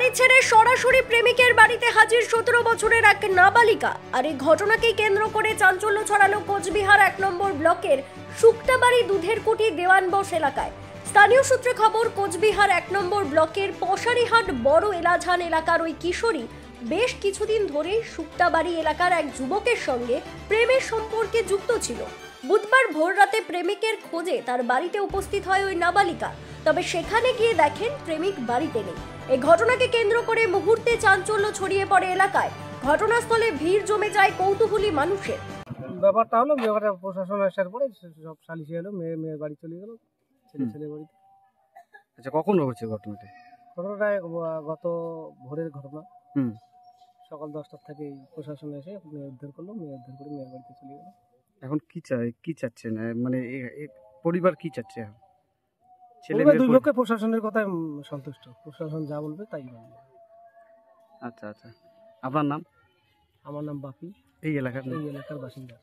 বাড়ি ছেড়ে সরাসরি প্রেমিকের বাড়িতে হাজির 17 বছরের এক নাবালিকা। আর এই ঘটনাকেই কেন্দ্র করে চাঞ্চল্য ছড়ালো কোচবিহার 1 নম্বর ব্লকের শুক্তাবাড়ি দুধের কুটি দেওয়ানবশ এলাকায়। স্থানীয় সূত্রে খবর, কোচবিহার 1 নম্বর ব্লকের পশারিহাট বড় এলাঝান এলাকার ওই কিশোরী বেশ কিছুদিন ধরেই শুক্তাবাড়ি এলাকার এক যুবকের সঙ্গে প্রেমের সম্পর্কে যুক্ত ছিল। বুধবার ভোর রাতে প্রেমিকের খোঁজে তার বাড়িতে উপস্থিত হয় ওই নাবালিকা। তবে সেখানে গিয়ে দেখেন প্রেমিক বাড়িতে নেই। এই ঘটনাকে কেন্দ্র করে মুহূর্তে চাঞ্চল্য ছড়িয়ে পড়ে এলাকায়। ঘটনাস্থলে ভিড় জমে যায় কৌতূহলী মানুষের। ব্যাপারটা হলো, ব্যাপারটা প্রশাসন আসার পরে সব সালিশি এলো, মেয়ের বাড়ি চলে গেল, ছেলে বাড়িতে। আচ্ছা, কখন হয়েছে ঘটনাটা? ঘটনাটা গত ভোরের ঘটনা। সকাল 10টার থেকে প্রশাসন এসে মেয়ে উদ্ধার করলো, মেয়ে উদ্ধার করে মেয়ের বাড়িতে চলে গেল। এখন কি চাচ্ছেন, মানে পরিবার কি চাচ্ছে? দুই লোকে প্রশাসনের কথায় সন্তুষ্ট, প্রশাসন যা বলবে তাই বলবে। আচ্ছা আচ্ছা, আপনার নাম? আমার নাম বাপি, এই এলাকার বাসিন্দা।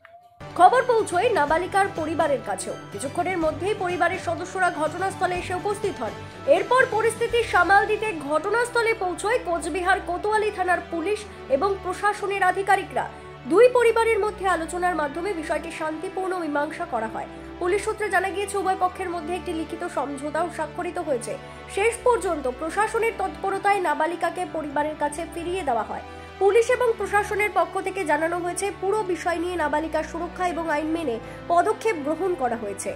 খবর পৌঁছয় নাবালিকার পরিবারের কাছেও। কিছুক্ষণের মধ্যেই পরিবারের সদস্যরা ঘটনাস্থলে এসে উপস্থিত হন। এরপর পরিস্থিতি সামাল দিতে ঘটনাস্থলে পৌঁছয় কোচবিহার কোতোয়ালি থানার পুলিশ এবং প্রশাসনের আধিকারিকরা। দুই পরিবারের মধ্যে আলোচনার মাধ্যমে বিষয়টি শান্তিপূর্ণ মীমাংসা করা হয়। পুলিশ সূত্রে জানা গিয়েছে, উভয় পক্ষের মধ্যে একটি লিখিত সমঝোতাও স্বাক্ষরিত হয়েছে। শেষ পর্যন্ত প্রশাসনের তৎপরতায় নাবালিকাকে পরিবারের কাছে ফিরিয়ে দেওয়া হয়। পুলিশ এবং প্রশাসনের পক্ষ থেকে জানানো হয়েছে, পুরো বিষয় নিয়ে নাবালিকার সুরক্ষা এবং আইন মেনে পদক্ষেপ গ্রহণ করা হয়েছে।